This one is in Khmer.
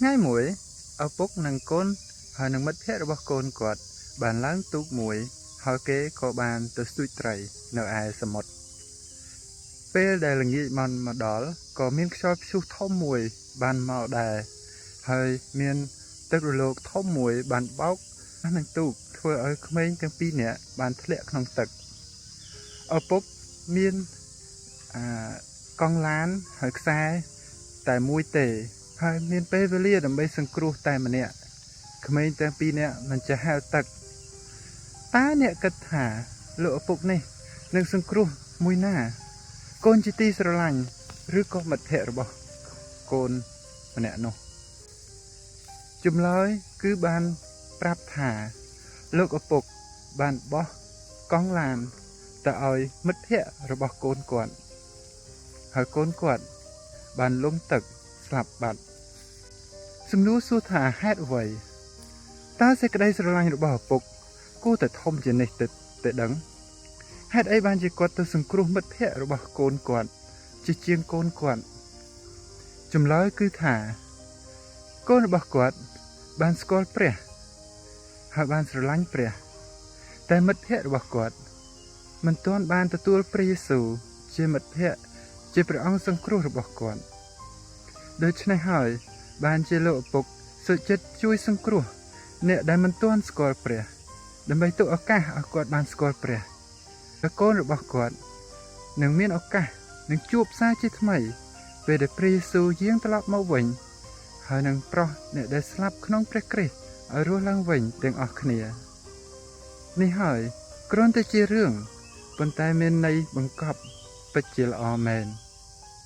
ថ្ងៃមួយឪពុកនិងកូនហើយនឹងមិត្តភ័ក្តិរបស់កូនគាត់បានឡើងទូកមួយហើយគេក៏បានទៅស្ទូចត្រីនៅឯសមុទ្រពេលដែលល្ងាចមកដល់ក៏មានខ្យល់ព្យុះធំមួយបានមកដែរហើយមានទឹករលកធំមួយបានបោកនឹងទូកធ្វើឲ្យក្មេងទាំងពីរនាក់បានធ្លាក់ក្នុងទឹកឪពុកមានកង់ឡានហើយខ្សែតែមួយទេហើយមានពេលវេលាដើម្បីសង្គ្រោះតែម្នាក់ក្មេងទាំងពីរនាក់មិនចេះហែលទឹកតើអ្នកគិតថាលោកឪពុកនេះនឹងសង្គ្រោះមួយណាកូនជាទីស្រឡាញ់ឬក៏មិត្តភ័ក្តិរបស់កូនម្នាក់នោះចម្លើយគឺបានប្រាប់ថាលោកឪពុកបានបោះកង់ឡានទៅឲ្យមិត្តភ័ក្តិរបស់កូនគាត់ហើយកូនគាត់បានលង់ទឹកស្លាប់បាត់សំណួរសួរថាហេតុអ្វីតើសេចក្តីស្រឡាញ់របស់ឪពុកគួរតែធំជាងនេះទៅដឹងហេតុអីបានជាគាត់ទៅសង្គ្រោះមិត្តភ័ក្តិរបស់កូនគាត់ជាជាងកូនគាត់ចម្លើយគឺថាកូនរបស់គាត់បានស្គាល់ព្រះហើយបានស្រឡាញ់ព្រះតែមិត្តភ័ក្តិរបស់គាត់មិនទាន់បានទទួលព្រះយេស៊ូវជាមិត្តភ័ក្តិជាព្រះអង្គសង្គ្រោះរបស់គាត់ដូច្នេះហើយបានជាលោកឪពុកសុខចិត្តជួយសង្គ្រោះអ្នកដែលមិនទាន់ស្គាល់ព្រះដើម្បីទុកឱកាសឲ្យគាត់បានស្គាល់ព្រះហើយកូនរបស់គាត់នឹងមានឱកាសនឹងជួបសារជាថ្មីពេលដែលព្រះយេស៊ូវយាងត្រឡប់មកវិញហើយនឹងប្រោះអ្នកដែលស្លាប់ក្នុងព្រះគ្រីស្ទឲ្យរស់ឡើងវិញទាំងអស់គ្នានេះហើយគ្រាន់តែជារឿងប៉ុន្តែមានន័យបង្កប់ពិតជាល្អមែន